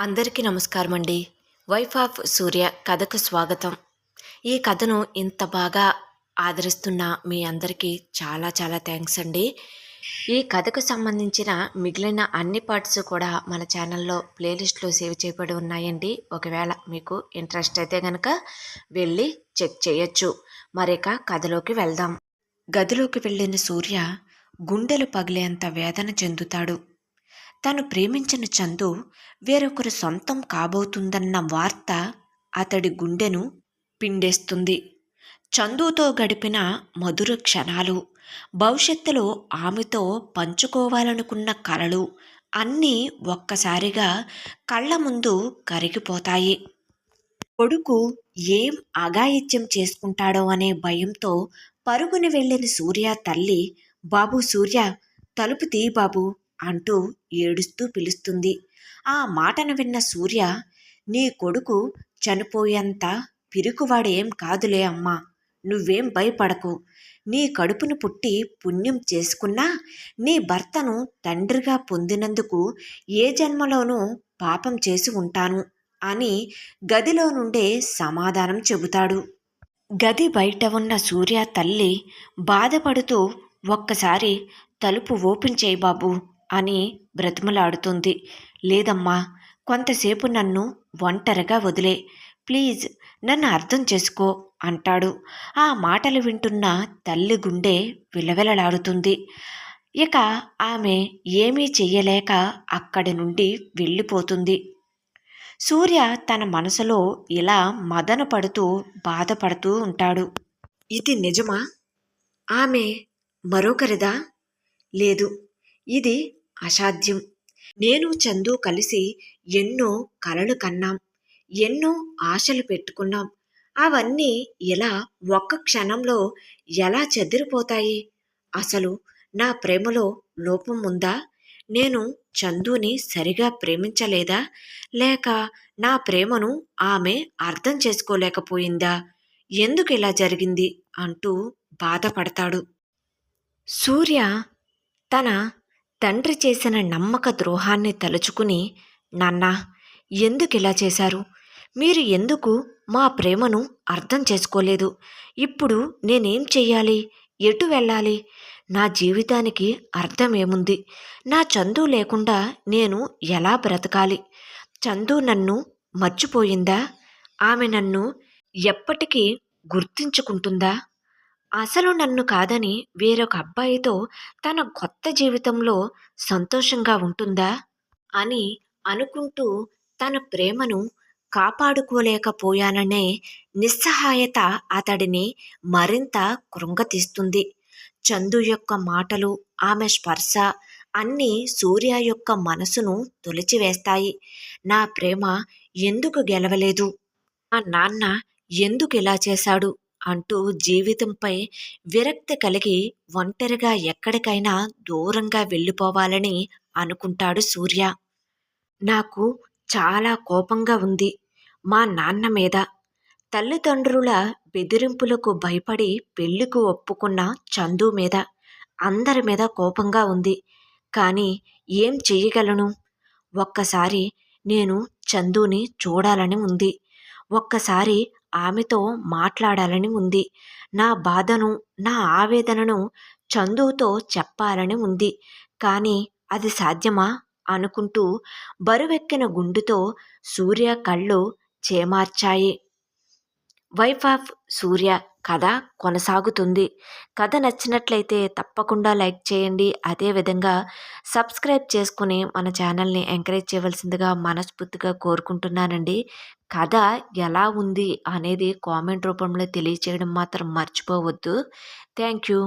అందరికీ నమస్కారం అండి. వైఫ్ ఆఫ్ సూర్య కథకు స్వాగతం. ఈ కథను ఇంత బాగా ఆదరిస్తున్న మీ అందరికీ చాలా చాలా థ్యాంక్స్ అండి. ఈ కథకు సంబంధించిన మిగిలిన అన్ని పార్ట్స్ కూడా మన ఛానల్లో ప్లేలిస్ట్లో సేవ్ చేయబడి ఉన్నాయండి. ఒకవేళ మీకు ఇంట్రెస్ట్ అయితే కనుక వెళ్ళి చెక్ చేయొచ్చు. మరిక కథలోకి వెళ్దాం. గదిలోకి వెళ్ళిన సూర్య గుండెలు పగిలేంత వేదన చెందుతాడు. తను ప్రేమించిన చందు వేరొకరు సొంతం కాబోతుందన్న వార్త అతడి గుండెను పిండేస్తుంది. చందుతో గడిపిన మధుర క్షణాలు, భవిష్యత్తులో ఆమెతో పంచుకోవాలనుకున్న కలలు అన్నీ ఒక్కసారిగా కళ్ళ ముందు కరిగిపోతాయి. కొడుకు ఏం అఘాయిత్యం చేసుకుంటాడో అనే భయంతో పరుగున వెళ్ళిన సూర్య తల్లి, బాబు సూర్య, తలుపు తీ బాబు అంటూ ఏడుస్తూ పిలుస్తుంది. ఆ మాటను విన్న సూర్య, నీ కొడుకు చనిపోయేంత పిరికువాడేం కాదులే అమ్మా, నువ్వేం భయపడకు. నీ కడుపును పుట్టి పుణ్యం చేసుకున్నా నీ భర్తను తండ్రిగా పొందినందుకు ఏ జన్మలోనూ పాపం చేసి ఉంటాను అని గదిలో నుండే సమాధానం చెబుతాడు. గది బయట ఉన్న సూర్య తల్లి బాధపడుతూ, ఒక్కసారి తలుపు ఓపెన్ చేయి బాబు అని బ్రతిమలాడుతుంది. లేదమ్మా, కొంతసేపు నన్ను ఒంటరిగా వదిలే, ప్లీజ్ నన్ను అర్థం చేసుకో అంటాడు. ఆ మాటలు వింటున్న తల్లి గుండె విలవిలలాడుతుంది. ఇక ఆమె ఏమీ చెయ్యలేక అక్కడి నుండి వెళ్ళిపోతుంది. సూర్య తన మనసులో ఇలా మదన పడుతూ బాధపడుతూ ఉంటాడు. ఇది నిజమా? ఆమె మరొకరిదా? లేదు, ఇది అసాధ్యం. నేను చందు కలిసి ఎన్నో కలలు కన్నాం, ఎన్నో ఆశలు పెట్టుకున్నాం. అవన్నీ ఇలా ఒక్క క్షణంలో ఎలా చెదిరిపోతాయి? అసలు నా ప్రేమలో లోపం ఉందా? నేను చందుని సరిగా ప్రేమించలేదా? లేక నా ప్రేమను ఆమె అర్థం చేసుకోలేకపోయిందా? ఎందుకు ఇలా జరిగింది అంటూ బాధపడతాడు. సూర్య తన తండ్రి చేసిన నమ్మక ద్రోహాన్ని తలుచుకుని, నాన్నా, ఎందుకు ఇలా చేశారు? మీరు ఎందుకు మా ప్రేమను అర్థం చేసుకోలేదు? ఇప్పుడు నేనేం చెయ్యాలి? ఎటు వెళ్ళాలి? నా జీవితానికి అర్థమేముంది? నా చందు లేకుండా నేను ఎలా బ్రతకాలి? చందు నన్ను మర్చిపోయిందా? ఆమె నన్ను ఎప్పటికీ గుర్తించుకుంటుందా? అసలు నన్ను కాదని వేరొక అబ్బాయితో తన కొత్త జీవితంలో సంతోషంగా ఉంటుందా అని అనుకుంటూ తన ప్రేమను కాపాడుకోలేకపోయాననే నిస్సహాయత అతడిని మరింత కృంగతీస్తుంది. చందు యొక్క మాటలు, ఆమె స్పర్శ అన్నీ సూర్య యొక్క మనసును తొలిచివేస్తాయి. నా ప్రేమ ఎందుకు గెలవలేదు? మా నాన్న ఎందుకు ఇలా చేశాడు అంటూ జీవితంపై విరక్తి కలిగి ఒంటరిగా ఎక్కడికైనా దూరంగా వెళ్ళిపోవాలని అనుకుంటాడు సూర్య. నాకు చాలా కోపంగా ఉంది మా నాన్న మీద. తల్లిదండ్రుల బెదిరింపులకు భయపడి పెళ్లికి ఒప్పుకున్న చందు మీద, అందరి మీద కోపంగా ఉంది. కానీ ఏం చెయ్యగలను? ఒక్కసారి నేను చందుని చూడాలని ఉంది. ఒక్కసారి ఆమెతో మాట్లాడాలని ఉంది. నా బాధను, నా ఆవేదనను చందుతో చెప్పాలని ఉంది. కానీ అది సాధ్యమా అనుకుంటూ బరువెక్కిన గుండెతో సూర్య కళ్ళు చేమార్చాయి. వైఫ్ ఆఫ్ సూర్య కథ కొనసాగుతుంది. కథ నచ్చినట్లయితే తప్పకుండా లైక్ చేయండి. అదేవిధంగా సబ్స్క్రైబ్ చేసుకుని మన ఛానల్ని ఎంకరేజ్ చేయవలసిందిగా మనస్ఫూర్తిగా కోరుకుంటున్నానండి. కథ ఎలా ఉంది అనేది కామెంట్ రూపంలో తెలియచేయడం మాత్రం మర్చిపోవద్దు. Thank you.